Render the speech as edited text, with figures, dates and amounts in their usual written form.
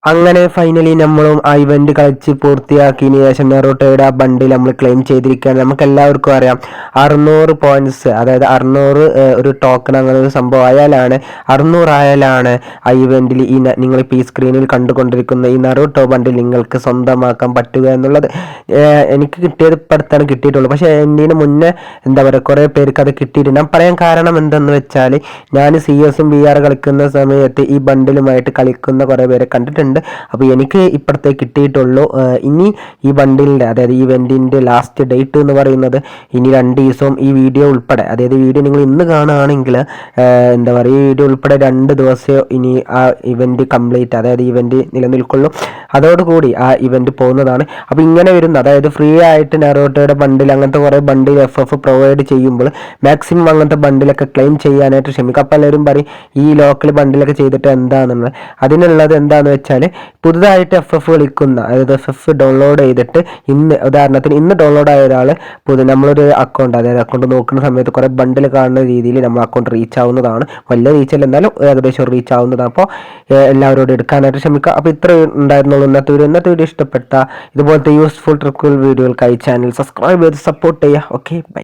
അങ്ങനെ ഫൈനലി നമ്മളും ആ ഇവന്റ് കളിച്ച് പൂർത്തിയാക്കിയതിന് ശേഷം നെറോട്ടോയുടെ ആ ബണ്ടിൽ നമ്മൾ ക്ലെയിം ചെയ്തിരിക്കുകയാണ്. നമുക്ക് എല്ലാവർക്കും അറിയാം 600 പോയിന്റ്സ്, അതായത് 600 ഒരു ടോക്കൺ അങ്ങനെ ഒരു സംഭവം ആയാലാണ് 600 ആയാലാണ് ആ ഇവന്റിൽ ഈ നിങ്ങളിപ്പോൾ ഈ സ്ക്രീനിൽ കണ്ടുകൊണ്ടിരിക്കുന്ന ഈ നെറോട്ടോ ബണ്ടിൽ നിങ്ങൾക്ക് സ്വന്തമാക്കാൻ പറ്റുക എന്നുള്ളത്. എനിക്ക് കിട്ടിയത് ഇപ്പം അടുത്താണ് കിട്ടിയിട്ടുള്ളൂ. പക്ഷേ എൻ്റെ മുന്നേ എന്താ പറയുക കുറേ പേർക്ക് അത് കിട്ടിയിട്ട് ഞാൻ പറയാൻ കാരണം എന്തെന്ന് വെച്ചാൽ ഞാൻ CS VR കളിക്കുന്ന സമയത്ത് ഈ ബണ്ടിലുമായിട്ട് കളിക്കുന്ന കുറേ പേരെ കണ്ടിട്ടുണ്ട്. അപ്പോൾ എനിക്ക് ഇപ്പോഴത്തെ കിട്ടിയിട്ടുള്ളൂ. ഇനി ഈ ബണ്ടിലിൻ്റെ, അതായത് ഈ ഇവൻറ്റിൻ്റെ ലാസ്റ്റ് ഡേറ്റ് എന്ന് പറയുന്നത് ഇനി 2 ദിവസവും ഈ വീഡിയോ ഉൾപ്പെടെ, അതായത് വീഡിയോ നിങ്ങൾ ഇന്ന് കാണുകയാണെങ്കിൽ എന്താ പറയുക ഈ വീഡിയോ ഉൾപ്പെടെ 2 ദിവസം ഇനി ആ ഇവൻറ്റ് കംപ്ലീറ്റ്, അതായത് ഇവൻറ്റ് നിലനിൽക്കുള്ളൂ. അതോടുകൂടി ആ ഇവൻറ്റ് പോകുന്നതാണ്. അപ്പോൾ ഇങ്ങനെ വരുന്ന, അതായത് ഫ്രീ ആയിട്ട് നെറോട്ടോയുടെ ബണ്ടിൽ അങ്ങനത്തെ കുറേ ബണ്ടിൽ FF പ്രൊവൈഡ് ചെയ്യുമ്പോൾ മാക്സിമം അങ്ങനത്തെ ബണ്ടിലൊക്കെ ക്ലെയിം ചെയ്യാനായിട്ട് ശ്രമിക്കുക. അപ്പോൾ എല്ലാവരും പറയും ഈ ലോക്കൽ ബണ്ടിലൊക്കെ ചെയ്തിട്ട് എന്താണെന്നുള്ളത്. അതിനുള്ളത് എന്താണെന്ന് വെച്ചാൽ പുതുതായിട്ട് FF കളിക്കുന്ന, അതായത് FF ഡൗൺലോഡ് ചെയ്തിട്ട് ഉദാഹരണത്തിന് ഇന്ന് ഡൗൺലോഡ് ആയ ഒരാൾ നമ്മളൊരു അക്കൗണ്ട്, അതായത് അക്കൗണ്ട് നോക്കുന്ന സമയത്ത് കുറേ ബണ്ടിൽ കാണുന്ന രീതിയിൽ നമ്മൾ അക്കൗണ്ട് റീച്ച് ആവുന്നതാണ്. വലിയ റീച്ചല്ല, എന്നാലും ഏകദേശം റീച്ച് ആവുന്നതാണ്. അപ്പോൾ എല്ലാവരോടും എടുക്കാനായിട്ട് ശ്രമിക്കുക. അപ്പോൾ ഇത്ര ഉണ്ടായിരുന്നുള്ളൂ ഇന്നത്തെ വീഡിയോ ഇഷ്ടപ്പെട്ട ഇതുപോലത്തെ യൂസ്ഫുൾ ട്രിക്കുകൾ വീഡിയോകൾക്കായി ചാനൽ സബ്സ്ക്രൈബ് ചെയ്ത് സപ്പോർട്ട് ചെയ്യുക. Okay, by.